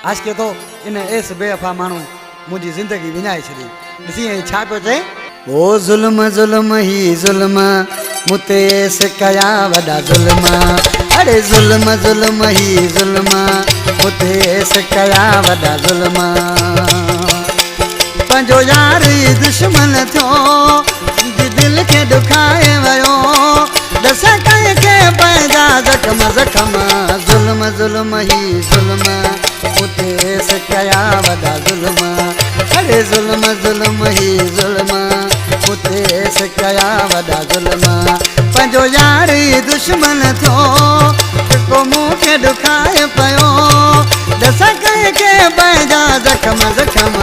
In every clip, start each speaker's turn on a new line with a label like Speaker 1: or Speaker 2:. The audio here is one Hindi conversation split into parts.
Speaker 1: आज के तो इन एस बेवफा मानू मुझी जिंदगी विञाए छड़ी ॾिसी छा पियो चए ओ ज़ुल्म ज़ुल्म ही ज़ुल्म मुते एस कया वॾा ज़ुल्म अरे ज़ुल्म ज़ुल्म ही ज़ुल्म मुते एस कया वॾा ज़ुल्म पंहिंजो यार ई दुश्मन थियो दिल के दुखाए वयो दस कंहिंखे पंहिंजा ज़ख़्म ज़ख़्म ज़ुल्म ज़ुल्म ही ज़ुल्म मुते एस कया वॾा ज़ुल्म अरे ज़ुल्म ज़ुल्म ही ज़ुल्म मुते एस कया वॾा ज़ुल्म पंहिंजो यार ई दुश्मन थियो को मूंखे दुखाए पियो दस कंहिंखे पंहिंजा ज़ख़्म ज़ख़्म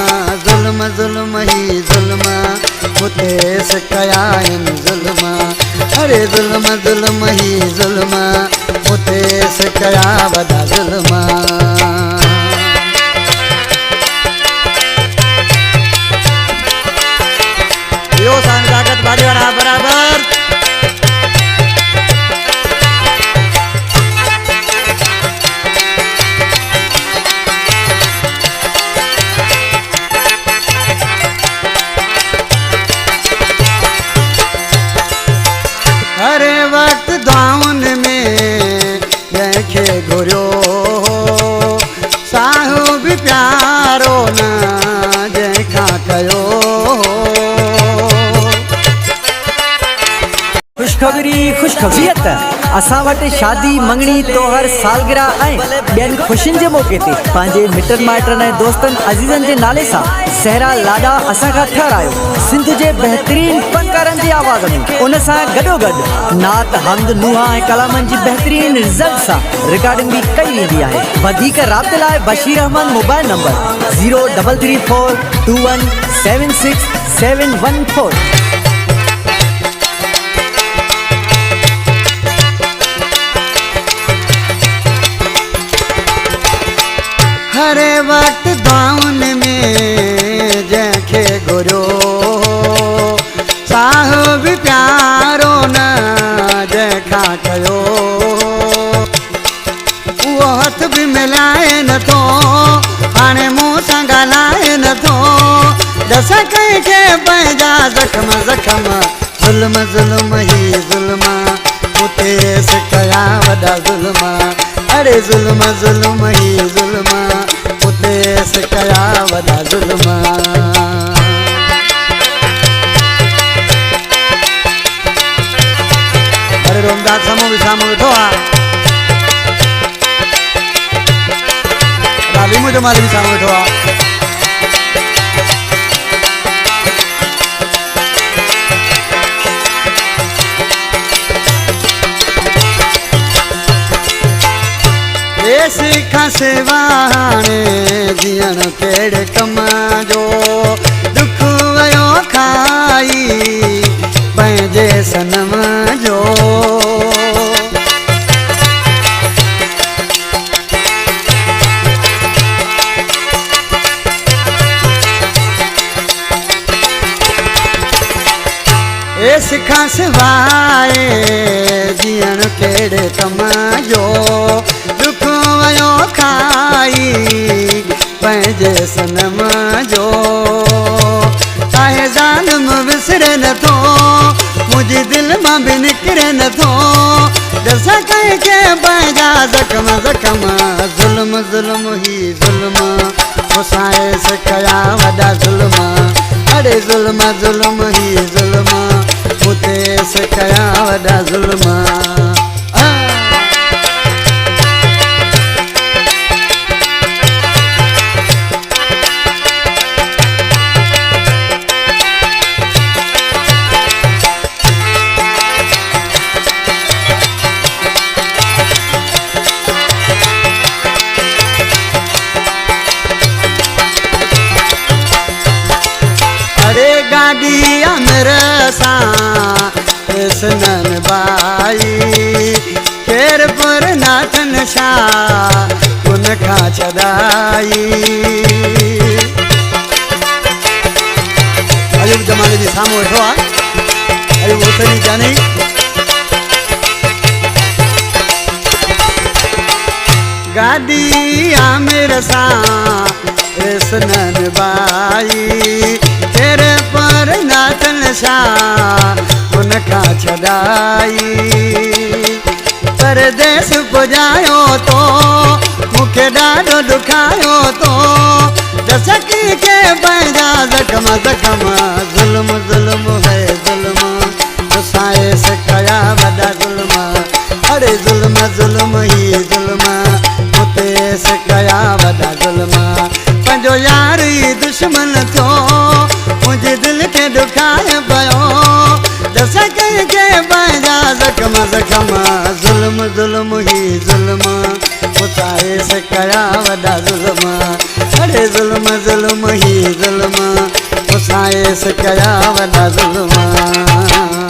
Speaker 1: ज़ुल्म ज़ुल्म ही ज़ुल्म मुते एस कया आहिनि ज़ुल्म अरे ज़ुल्म ज़ुल्म ही ज़ुल्म मुते एस कया वॾा ज़ुल्म यो सान लागत बाड़ी वाला बराबर अरे वक्त दाउन में जंहिंखे घुरियो साहु बि प्यारो न जंहिंखां कयो
Speaker 2: खुशखबरीयत असां वटि शादी मंगणी तोहर सालगिरह ऐं ॿियनि खुशियुनि जे मौक़े ते पंहिंजे मिटनि माइटनि ऐं दोस्तनि अज़ीज़नि जे नाले सां सहरा लाॾा असां खां ठहिरायो सिंध जे बहितरीन फनकारनि जी आवाज़ में उन सां गॾोगॾु नात हमद नुहा ऐं कलामनि जी बहितरीन रिज़ल्ट सां रिकॉर्डिंग बि कई वेंदी आहे वधीक राब्ते लाइ बशीर अहमद मोबाइल नंबर 03342176714
Speaker 1: हरे वक्त दाउन में जंहिंखे घुरियो साहु बि प्यारो न जंहिंखां कयो उहो हथ बि मिलाए नथो हाणे मूं सां ॻाल्हाए नथो दस कंहिंखे पंहिंजा ज़ख़्म ज़ख़्म ज़ुल्म ज़ुल्म ही ज़ुल्म मुते एस कया वॾा ज़ुल्म अरे ज़ुल्म ज़ुल्म ही ज़ुल्म मुते एस कया वॾा ज़ुल्म अरे रोमदास समूह बि साम्हूं वेठो आहे लीमो जो माल बि साम्हूं वेठो आहे सिखा सेवा हाणे जीअण कहिड़े कम जो दुख वयो खाई पंहिंजे सनम जो ए सिखा सिवाए जीअण कहिड़े कम जो दुख वयो खाई पंहिंजे सनम जो चाहे ज़ालिम विसरे नथो मुंहिंजी दिलि मां बि निकिरे नथो दस कंहिंखे पंहिंजा ज़ख़्म ज़ख़्म ज़ुल्म ज़ुल्म ही ज़ुल्म मूंसां एस कया वॾा ज़ुल्म अरे ज़ुल्म ज़ुल्म ही ज़ुल्म मुते एस कया वॾा ज़ुल्म गाड़ी अमर सां कृष्णन बाई केर पर नाथन शाह उन खां छॾाई अयूब जमाले जे साम्हूं वेठो आहे अयूब हुसैनी जानी गाड़ी आमिर सां आई तेरे पर नाचन सा उनका छड़ाई परदेस पुजायो तो मुखे ॾाढो दुखायो तो दसकी के पैदा जखम जखम जुल्म जुल्म है जुल्म तुसाए से कया वॾा जुल्म अरे जुल्म जुल्म ही जुल्म उते से कया वॾा जुल्म पंहिंजो यार ई दुश्मन थियो मुंहिंजे दिलि खे दुखाए पियो दसकी के पैदा जखम जखम जुल्म जुल्म ही जुल्म उतारे से कया वॾा जुल्म अरे जुल्म जुल्म ही जुल्म उसाए से कया वॾा जुल्म